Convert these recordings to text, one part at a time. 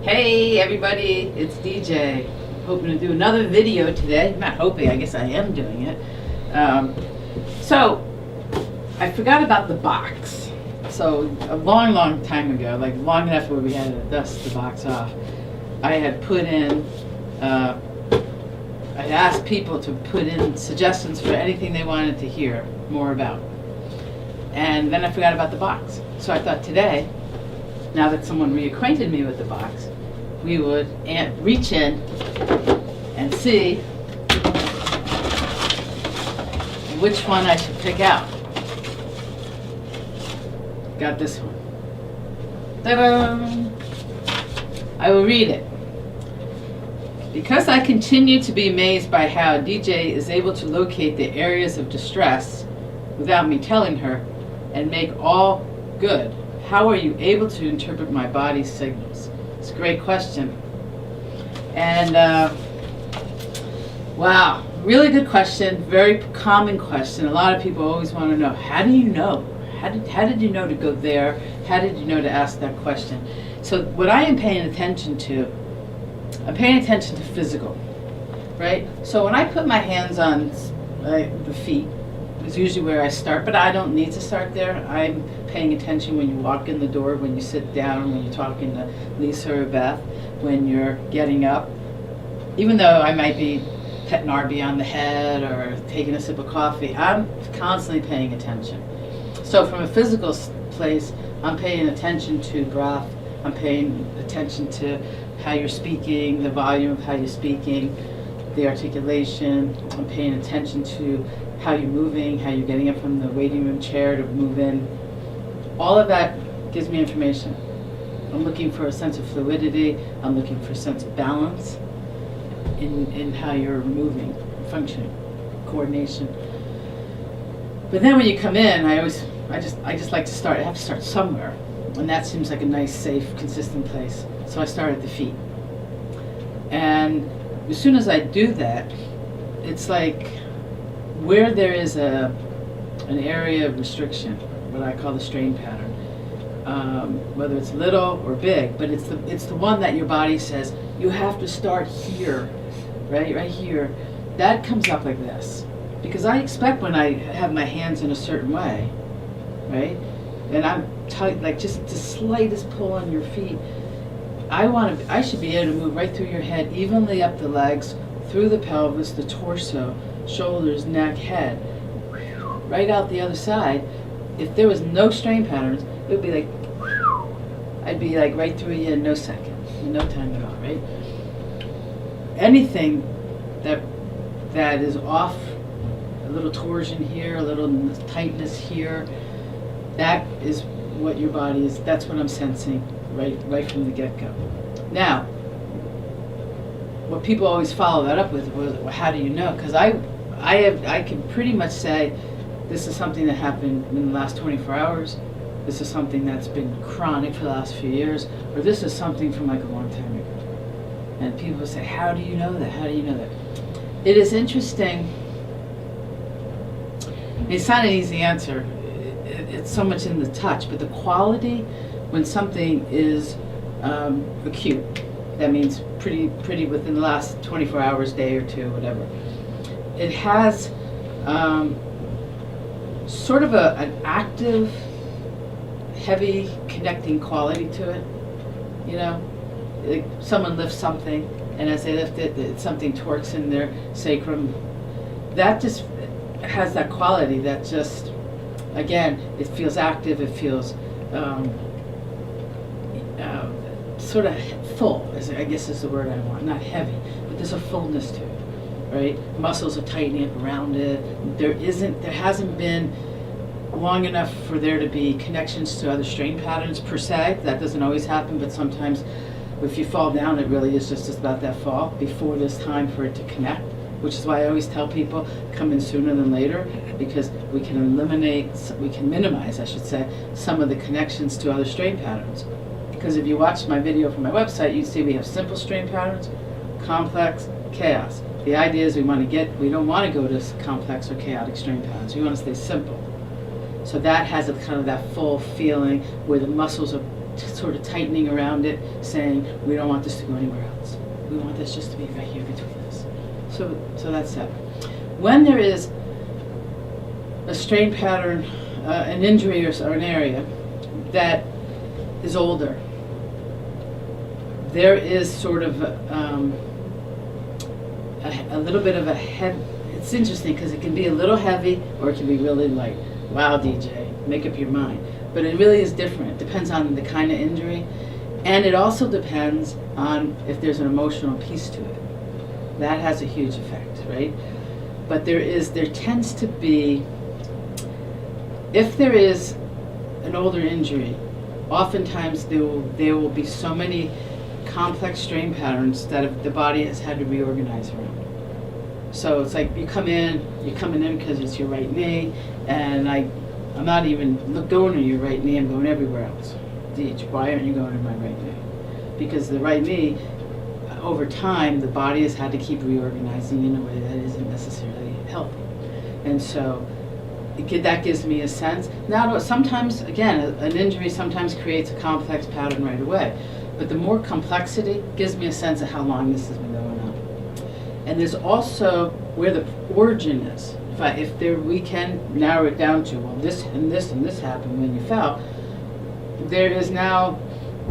Hey everybody, it's DJ. Hoping to do another video today. Not hoping, I guess I am doing it. So, I forgot about the box. So, a long time ago, like long enough where we had to dust the box off, I had put in, I asked people to put in suggestions for anything they wanted to hear more about. And then I forgot about the box. So I thought today, now that someone reacquainted me with the box, we would reach in and see which one I should pick out. Got this one. Ta-da! I will read it. Because I continue to be amazed by how DJ is able to locate the areas of distress without me telling her and make all good, how are you able to interpret my body's signals? It's a great question. And wow, really good question, very common question. A lot of people always want to know, how do you know? How did you know to go there? How did you know to ask that question? So what I am paying attention to, I'm paying attention to physical, right? So when I put my hands on the feet, is usually where I start, but I don't need to start there. I'm paying attention when you walk in the door, when you sit down, when you're talking to Lisa or Beth, when you're getting up. Even though I might be petting Arby on the head or taking a sip of coffee, I'm constantly paying attention. So from a physical place, I'm paying attention to breath, I'm paying attention to how you're speaking, the volume of how you're speaking, the articulation. I'm paying attention to how you're moving, how you're getting up from the waiting room chair to move in. All of that gives me information. I'm looking for a sense of fluidity. I'm looking for a sense of balance in how you're moving, functioning, coordination. But then when you come in, I just like to start. I have to start somewhere, and that seems like a nice, safe, consistent place. So I start at the feet, and as soon as I do that, it's like where there is an area of restriction, what I call the strain pattern, whether it's little or big, but it's the one that your body says you have to start here, right here. That comes up like this, because I expect when I have my hands in a certain way, right, and I'm tight, like just the slightest pull on your feet, I should be able to move right through your head, evenly up the legs, through the pelvis, the torso, shoulders, neck, head, right out the other side. If there was no strain patterns, it would be like, I'd be like right through you in no second, in no time at all, right? Anything that is off, a little torsion here, a little tightness here, that is what your body is, that's what I'm sensing right from the get-go. Now, what people always follow that up with was, well, how do you know? Because I can pretty much say this is something that happened in the last 24 hours, this is something that's been chronic for the last few years, or this is something from like a long time ago. And people say, how do you know that? How do you know that? It is interesting. It's not an easy answer. It's so much in the touch, but the quality, when something is acute, that means pretty within the last 24 hours, day or two, whatever. It has sort of an active, heavy, connecting quality to it. You know, like someone lifts something, and as they lift it, something torques in their sacrum. That just has that quality that just, again, it feels active, it feels sort of full, I guess is the word I want, not heavy, but there's a fullness to it, right? Muscles are tightening up around it. There hasn't been long enough for there to be connections to other strain patterns per se. That doesn't always happen, but sometimes if you fall down, it really is just about that fall before there's time for it to connect, which is why I always tell people, come in sooner than later, because we can minimize, I should say, some of the connections to other strain patterns. Because if you watch my video from my website, you'd see we have simple strain patterns, complex, chaos. The idea is we don't want to go to complex or chaotic strain patterns. We want to stay simple. So that has a kind of that full feeling where the muscles are sort of tightening around it, saying, we don't want this to go anywhere else. We want this just to be right here between us. So that's that. When there is a strain pattern, an injury or an area that is older, there is sort of a little bit of a head. It's interesting because it can be a little heavy or it can be really light. Wow, DJ, make up your mind. But it really is different. It depends on the kind of injury, and it also depends on if there's an emotional piece to it. That has a huge effect, right? But there tends to be, if there is an older injury, oftentimes there will be so many complex strain patterns that the body has had to reorganize around. So it's like you're coming in because it's your right knee, and I'm not even going to your right knee, I'm going everywhere else. Why aren't you going to my right knee? Because the right knee, over time, the body has had to keep reorganizing in a way that isn't necessarily healthy. And so that gives me a sense. Now, sometimes, again, an injury sometimes creates a complex pattern right away. But the more complexity gives me a sense of how long this has been going on. And there's also where the origin is. We can narrow it down to, well, this and this and this happened when you fell. There is now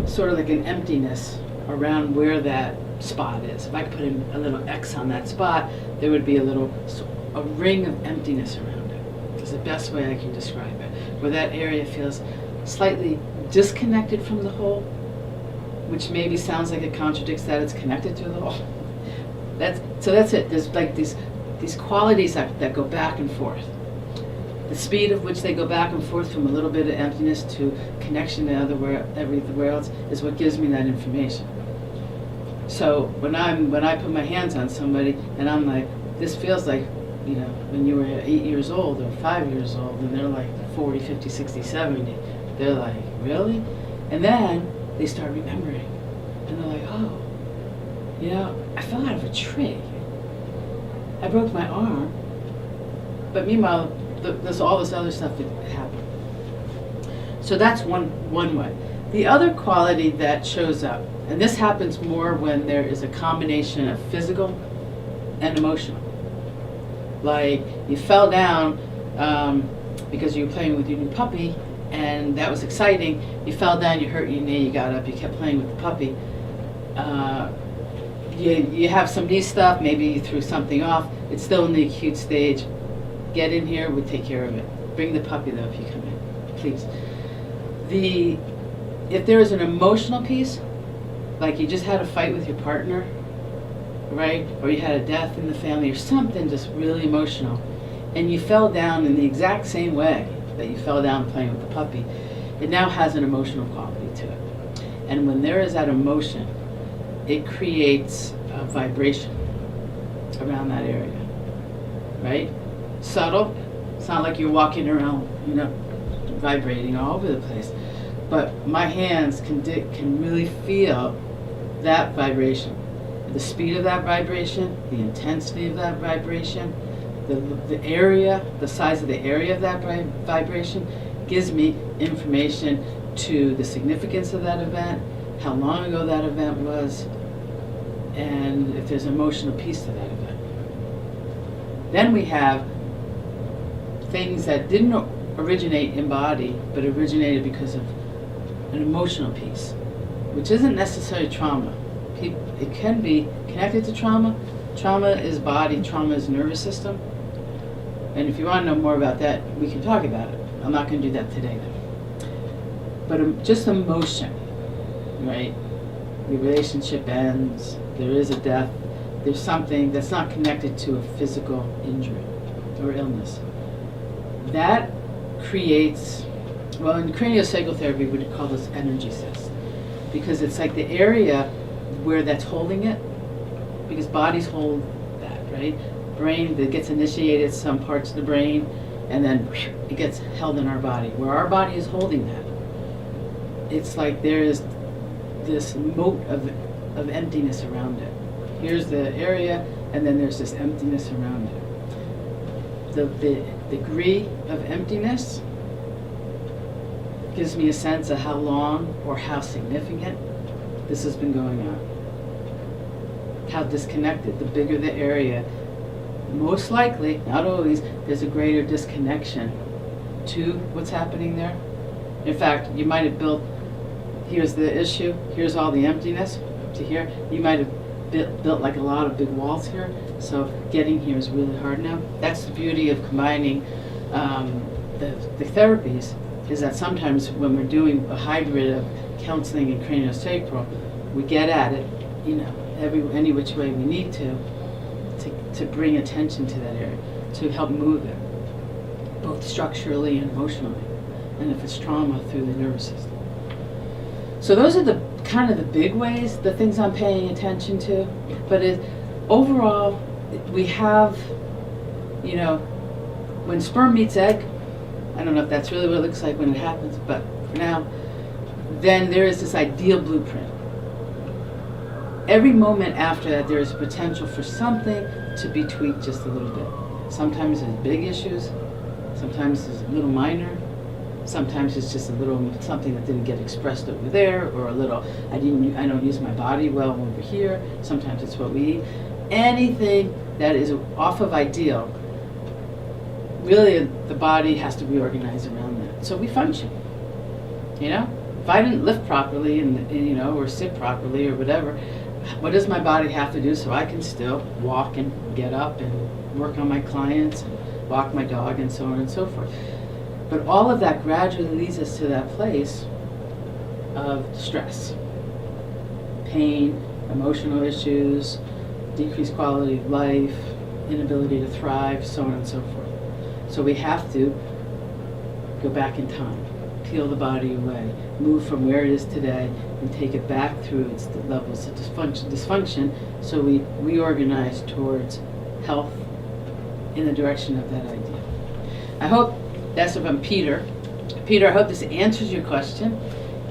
sort of like an emptiness around where that spot is. If I could put a little X on that spot, there would be a ring of emptiness around it. It's the best way I can describe it. Where that area feels slightly disconnected from the whole, which maybe sounds like it contradicts that it's connected to the whole. That's it. There's like these qualities that go back and forth. The speed of which they go back and forth from a little bit of emptiness to connection to everywhere else is what gives me that information. So when I put my hands on somebody and I'm like, this feels like, when you were 8 years old or 5 years old, and they're like 40, 50, 60, 70, they're like, really? And then they start remembering, and they're like, oh, I fell out of a tree. I broke my arm, but meanwhile, there's all this other stuff that happened. So that's one way. The other quality that shows up, and this happens more when there is a combination of physical and emotional. Like you fell down because you were playing with your new puppy, and that was exciting. You fell down, you hurt your knee, you got up, you kept playing with the puppy. You have some knee stuff, maybe you threw something off. It's still in the acute stage. Get in here, we'll take care of it. Bring the puppy though if you come in, please. If there is an emotional piece, like you just had a fight with your partner, right? Or you had a death in the family or something just really emotional, and you fell down in the exact same way that you fell down playing with the puppy, it now has an emotional quality to it. And when there is that emotion, it creates a vibration around that area, right? Subtle. It's not like you're walking around, vibrating all over the place. But my hands can really feel that vibration. The speed of that vibration, the intensity of that vibration, the area, the size of the area of that vibration gives me information to the significance of that event, how long ago that event was, and if there's an emotional piece to that event. Then we have things that didn't originate in body, but originated because of an emotional piece, which isn't necessarily trauma. It can be connected to trauma. Trauma is body, trauma is nervous system. And if you want to know more about that, we can talk about it. I'm not going to do that today, though. But just emotion, right? The relationship ends, there is a death, there's something that's not connected to a physical injury or illness. That creates, well, in craniosacral therapy, we would call this energy cyst, because it's like the area where that's holding it, because bodies hold that, right? Brain that gets initiated, some parts of the brain, and then it gets held in our body. Where our body is holding that, it's like there is this moat of emptiness around it. Here's the area, and then there's this emptiness around it. The degree of emptiness gives me a sense of how long or how significant this has been going on. How disconnected. The bigger the area, most likely, not always, there's a greater disconnection to what's happening there. In fact, you might have built, here's the issue, here's all the emptiness, to here. You might have built like a lot of big walls here, so getting here is really hard now. That's the beauty of combining the therapies, is that sometimes when we're doing a hybrid of counseling and craniosacral, we get at it, any which way we need to bring attention to that area, to help move it, both structurally and emotionally, and if it's trauma, through the nervous system. So those are the kind of the big ways, the things I'm paying attention to. But overall, we have, when sperm meets egg, I don't know if that's really what it looks like when it happens, but for now, then there is this ideal blueprint. Every moment after that, there is potential for something to be tweaked just a little bit. Sometimes there's big issues, sometimes it's a little minor, sometimes it's just a little something that didn't get expressed over there, or a little I don't use my body well over here. Sometimes it's what we eat. Anything that is off of ideal, really the body has to reorganize around that. So we function. If I didn't lift properly or sit properly or whatever, what does my body have to do so I can still walk and get up and work on my clients and walk my dog and so on and so forth? But all of that gradually leads us to that place of stress, pain, emotional issues, decreased quality of life, inability to thrive, so on and so forth. So we have to go back in time, peel the body away, move from where it is today, and take it back through its levels of dysfunction, so we reorganize towards health in the direction of that idea. I hope that's from Peter. Peter, I hope this answers your question.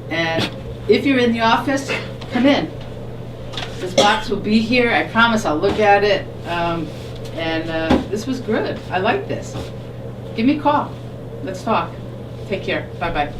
And if you're in the office, come in. This box will be here. I promise I'll look at it. This was good. I like this. Give me a call. Let's talk. Take care. Bye-bye.